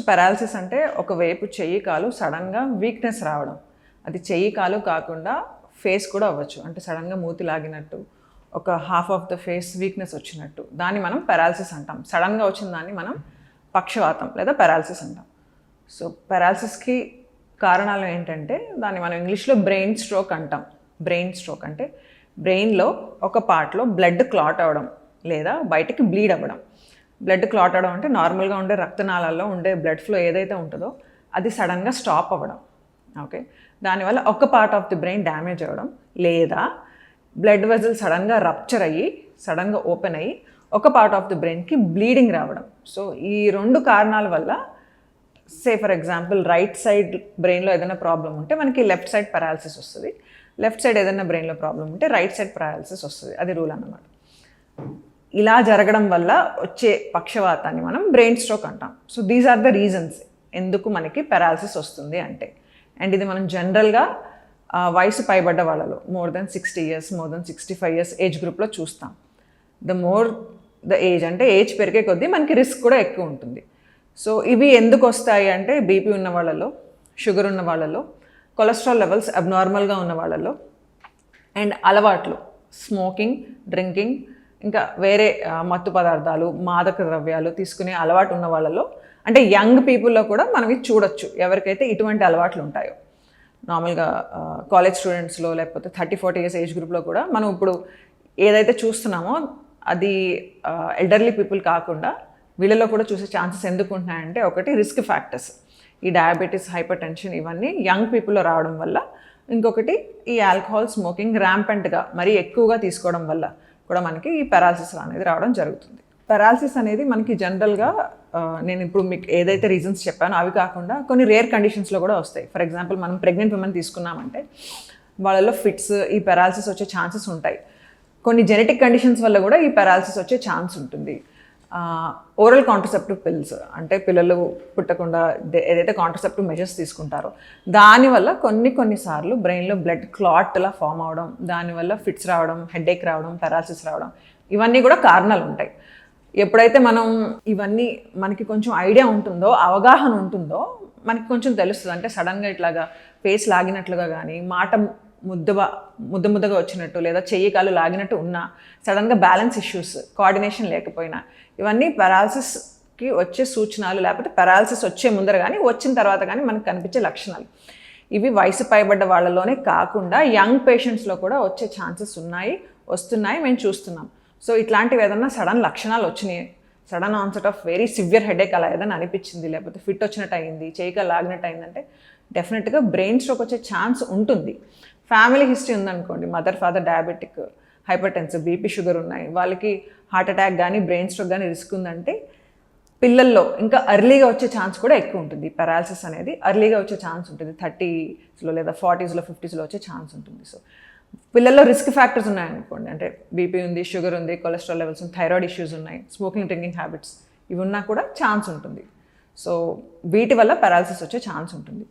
Paralysis అంటే ఒకవైపు చెయ్యి కాలు సడన్గా వీక్నెస్ రావడం. అది చెయ్యి కాలు కాకుండా ఫేస్ కూడా అవ్వచ్చు. అంటే సడన్గా మూతి లాగినట్టు, ఒక half of the face weakness వచ్చినట్టు, దాన్ని మనం పారాలిసిస్ అంటాం. సడన్గా వచ్చిన దాన్ని మనం పక్షవాతం లేదా పారాలిసిస్ అంటాం. సో పారాలిసిస్కి కారణాలు ఏంటంటే దాన్ని మనం ఇంగ్లీష్లో బ్రెయిన్ స్ట్రోక్ అంటాం. బ్రెయిన్ స్ట్రోక్ అంటే బ్రెయిన్లో ఒక పార్ట్లో బ్లడ్ క్లాట్ అవ్వడం లేదా బయటికి బ్లీడ్ అవ్వడం. బ్లడ్ క్లాట్ అవ్వడం అంటే నార్మల్గా ఉండే రక్తనాళాల్లో ఉండే బ్లడ్ ఫ్లో ఏదైతే ఉంటుందో అది సడన్గా స్టాప్ అవ్వడం. ఓకే, దానివల్ల ఒక part of the brain damage అవ్వడం, లేదా బ్లడ్ వెజల్ సడన్గా రప్చర్ అయ్యి సడన్గా ఓపెన్ అయ్యి ఒక పార్ట్ ఆఫ్ ది బ్రెయిన్కి బ్లీడింగ్ రావడం. సో ఈ రెండు కారణాల వల్ల say for example right side బ్రెయిన్లో ఏదైనా ప్రాబ్లం ఉంటే మనకి లెఫ్ట్ సైడ్ పారాలిసిస్ వస్తుంది. లెఫ్ట్ సైడ్ ఏదైనా బ్రెయిన్లో ప్రాబ్లం ఉంటే రైట్ సైడ్ పారాలిసిస్ వస్తుంది. అది రూల్ అన్నమాట. ఇలా జరగడం వల్ల వచ్చే పక్షవాతాన్ని మనం బ్రెయిన్ స్ట్రోక్ అంటాం. So these are the reasons ఎందుకు మనకి పారాలిసిస్ వస్తుంది అంటే. అండ్ ఇది మనం జనరల్గా వయసు పైబడ్డ వాళ్ళలో more than 60 years, more than 65 years age గ్రూప్లో చూస్తాం. ద మోర్ ద ఏజ్ అంటే ఏజ్ పెరిగే కొద్దీ మనకి రిస్క్ కూడా ఎక్కువ ఉంటుంది. సో ఇవి ఎందుకు వస్తాయి అంటే బీపీ ఉన్న వాళ్ళలో, షుగర్ ఉన్న వాళ్ళలో, కొలెస్ట్రాల్ లెవెల్స్ అబ్నార్మల్గా ఉన్న వాళ్ళలో, అండ్ అలవాట్లు స్మోకింగ్, డ్రింకింగ్, ఇంకా వేరే మత్తు పదార్థాలు, మాదక ద్రవ్యాలు తీసుకునే అలవాటు ఉన్న వాళ్ళలో, అంటే యంగ్ పీపుల్లో కూడా మనం ఇది చూడొచ్చు ఎవరికైతే ఇటువంటి అలవాట్లు ఉంటాయో. నార్మల్గా కాలేజ్ స్టూడెంట్స్లో లేకపోతే 30-40 years ఏజ్ గ్రూప్లో కూడా మనం ఇప్పుడు ఏదైతే చూస్తున్నామో అది ఎల్డర్లీ పీపుల్ కాకుండా వీళ్ళలో కూడా చూసే ఛాన్సెస్ ఎందుకు ఉంటున్నాయంటే, ఒకటి రిస్క్ ఫ్యాక్టర్స్, ఈ డయాబెటీస్, హైపర్ టెన్షన్ ఇవన్నీ యంగ్ పీపుల్లో రావడం వల్ల, ఇంకొకటి ఈ ఆల్కహాల్, స్మోకింగ్ ర్యాంపెంట్గా మరీ ఎక్కువగా తీసుకోవడం వల్ల కూడా మనకి ఈ పారాలిసిస్ అనేది రావడం జరుగుతుంది. పారాలిసిస్ అనేది మనకి జనరల్గా నేను ఇప్పుడు మీకు ఏదైతే రీజన్స్ చెప్పానో అవి కాకుండా కొన్ని రేర్ కండిషన్స్లో కూడా వస్తాయి. ఫర్ ఎగ్జాంపుల్ మనం ప్రెగ్నెంట్ ఉమెన్ తీసుకున్నామంటే వాళ్ళలో ఫిట్స్, ఈ పారాలిసిస్ వచ్చే ఛాన్సెస్ ఉంటాయి. కొన్ని జెనెటిక్ కండిషన్స్ వల్ల కూడా ఈ పారాలిసిస్ వచ్చే ఛాన్స్ ఉంటుంది. ఓరల్ కాంట్రసెప్టివ్ పిల్స్ అంటే పిల్లలు పుట్టకుండా ఏదైతే కాంట్రసెప్టివ్ మెజర్స్ తీసుకుంటారో దానివల్ల కొన్నిసార్లు బ్రెయిన్లో బ్లడ్ క్లాట్లా ఫామ్ అవడం, దానివల్ల ఫిట్స్ రావడం, హెడేక్ రావడం, పారాలిసిస్ రావడం, ఇవన్నీ కూడా కారణాలు ఉంటాయి. ఎప్పుడైతే మనం ఇవన్నీ మనకి కొంచెం ఐడియా ఉంటుందో, అవగాహన ఉంటుందో, మనకి కొంచెం తెలుస్తుంది. అంటే సడన్గా ఇట్లాగా ఫేస్ లాగినట్లుగా కానీ, మాట ముద్దగా వచ్చినట్టు, లేదా చెయ్యి కాలు లాగినట్టు ఉన్నా, సడన్గా బ్యాలెన్స్ ఇష్యూస్, కోఆర్డినేషన్ లేకపోయినా, ఇవన్నీ పారాలిసిస్కి వచ్చే సూచనలు, లేకపోతే పారాలిసిస్ వచ్చే ముందర కానీ వచ్చిన తర్వాత కానీ మనకు కనిపించే లక్షణాలు. ఇవి వయసు పైబడ్డ వాళ్ళలోనే కాకుండా యంగ్ పేషెంట్స్లో కూడా వచ్చే ఛాన్సెస్ వస్తున్నాయి, మేము చూస్తున్నాం. సో ఇట్లాంటివి ఏదన్నా సడన్ లక్షణాలు వచ్చినాయి, sudden onset of very severe headache అలా ఏదైనా అనిపించింది, లేకపోతే ఫిట్ వచ్చినట్టు అయింది, చేయిక లాగినట్టు అయిందంటే డెఫినెట్గా బ్రెయిన్ స్ట్రోక్ వచ్చే ఛాన్స్ ఉంటుంది. ఫ్యామిలీ హిస్టరీ ఉందనుకోండి, mother father diabetic, hyper tensive, BP, sugar ఉన్నాయి, వాళ్ళకి హార్ట్ అటాక్ కానీ బ్రెయిన్ స్ట్రోక్ కానీ రిస్క్ ఉందంటే పిల్లల్లో ఇంకా అర్లీగా వచ్చే ఛాన్స్ కూడా ఎక్కువ ఉంటుంది. పారాలిసిస్ అనేది అర్లీగా వచ్చే ఛాన్స్ ఉంటుంది. 30sలో లేదా 40sలో 50sలో వచ్చే ఛాన్స్ ఉంటుంది. సో పిల్లల్లో రిస్క్ ఫ్యాక్టర్స్ ఉన్నాయనుకోండి, అంటే బీపీ ఉంది, షుగర్ ఉంది, కొలెస్ట్రాల్ లెవెల్స్ ఉంది, థైరాయిడ్ ఇష్యూస్ ఉన్నాయి, స్మోకింగ్, డ్రింకింగ్ హ్యాబిట్స్ ఇవి ఉన్నా కూడా ఛాన్స్ ఉంటుంది. సో వీటి వల్ల పారాలిసిస్ వచ్చే ఛాన్స్ ఉంటుంది.